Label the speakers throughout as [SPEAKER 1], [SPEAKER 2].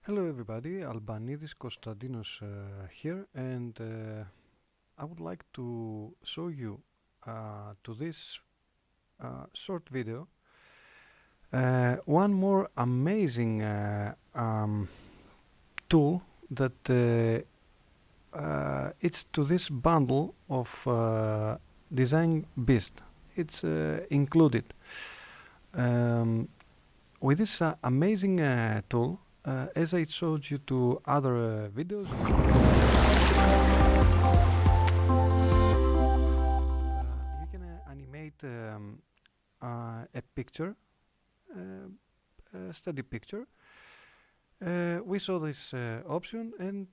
[SPEAKER 1] Hello everybody, Albanidis Konstantinos here, and I would like to show you to this short video one more amazing tool that it's to this bundle of DesignBeast. It's included. With this amazing tool, as I showed you to other videos, you can animate a picture, a steady picture. We saw this option, and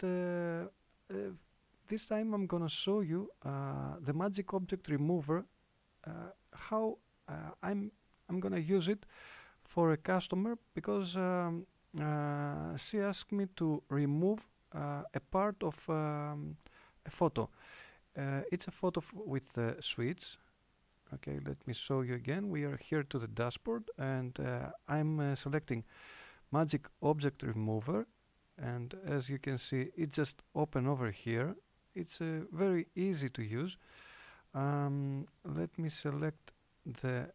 [SPEAKER 1] this time I'm gonna show you the magic object remover, how I'm gonna use it for a customer, because she asked me to remove a part of a photo. It's a photo with switch. Okay, let me show you again. We are here to the dashboard, and I'm selecting magic object remover, and as you can see, it just open over here. It's very easy to use. Let me select the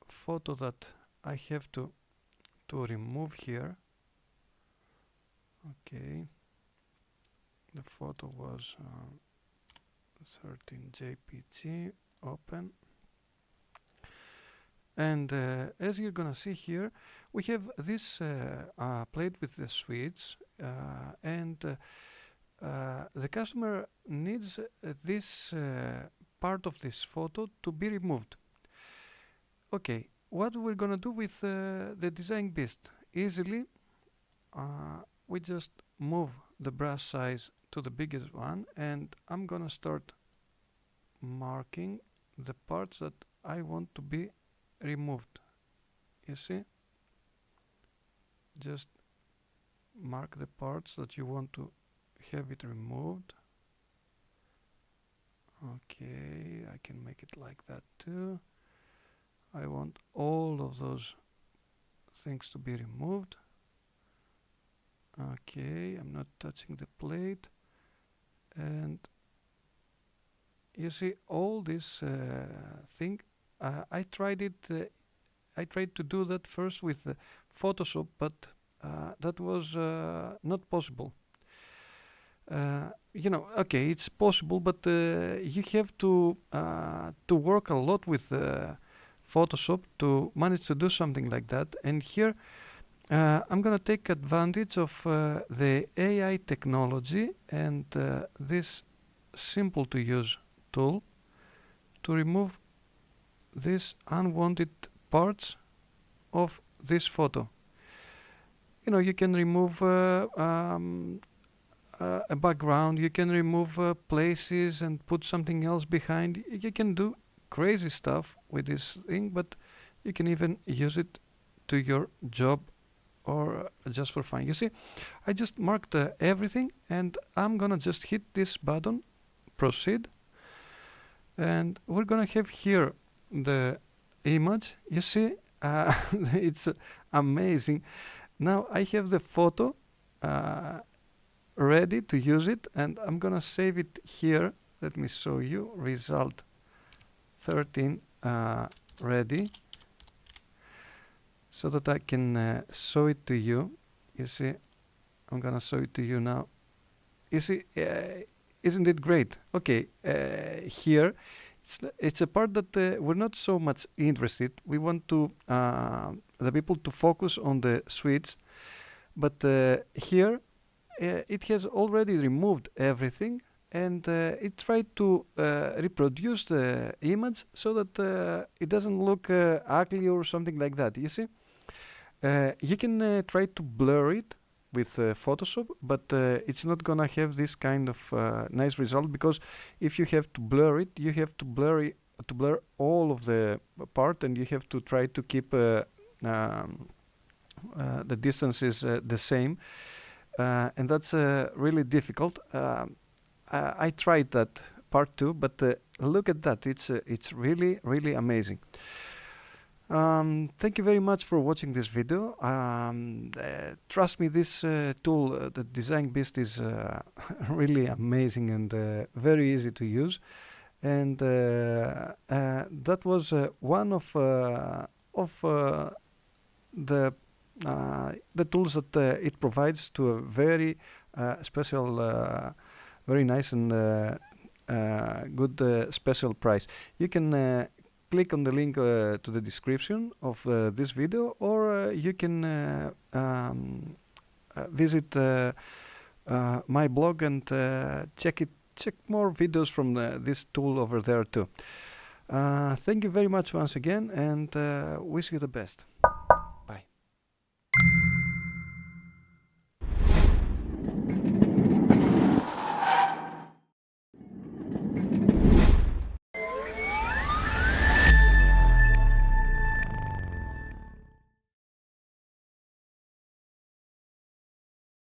[SPEAKER 1] photo that I have to remove here. Okay, the photo was 13 JPG. Open, and as you're gonna see here, we have this plate with the switch, and the customer needs this part of this photo to be removed. Okay, what we're gonna do with the DesignBeast? Easily, we just move the brush size to the biggest one, and I'm gonna start marking the parts that I want to be removed. You see? Just mark the parts that you want to have it removed. Okay, I can make it like that too. I want all of those things to be removed. Okay, I'm not touching the plate, and you see all this thing. I tried to do that first with Photoshop, but that was not possible. Okay, it's possible, but you have to work a lot with Photoshop to manage to do something like that. And here I'm gonna take advantage of the AI technology and this simple to use tool to remove these unwanted parts of this photo. You can remove a background, you can remove places and put something else behind. You can do crazy stuff with this thing, but you can even use it to your job or just for fun. You see, I just marked everything, and I'm gonna just hit this button, proceed, and we're gonna have here the image. You see, it's amazing. Now I have the photo ready to use it, and I'm gonna save it here. Let me show you result 13 ready, so that I can show it to you. You see, I'm gonna show it to you now. You see, isn't it great? Okay, here it's a part that we're not so much interested. We want to the people to focus on the switch, but here it has already removed everything, and it tried to reproduce the image so that it doesn't look ugly or something like that. You see, you can try to blur it with Photoshop, but it's not gonna have this kind of nice result, because if you have to blur it, you have to blur all of the part, and you have to try to keep the distances the same, and that's really difficult. I tried that part too, but look at that, it's really amazing. Thank you very much for watching this video. Trust me, this tool, the DesignBeast, is really amazing and very easy to use. And that was one of the tools that it provides to a very special, very nice and good special price. You can click on the link to the description of this video, or you can visit my blog and check more videos from this tool over there too. Thank you very much once again, and wish you the best. Bye.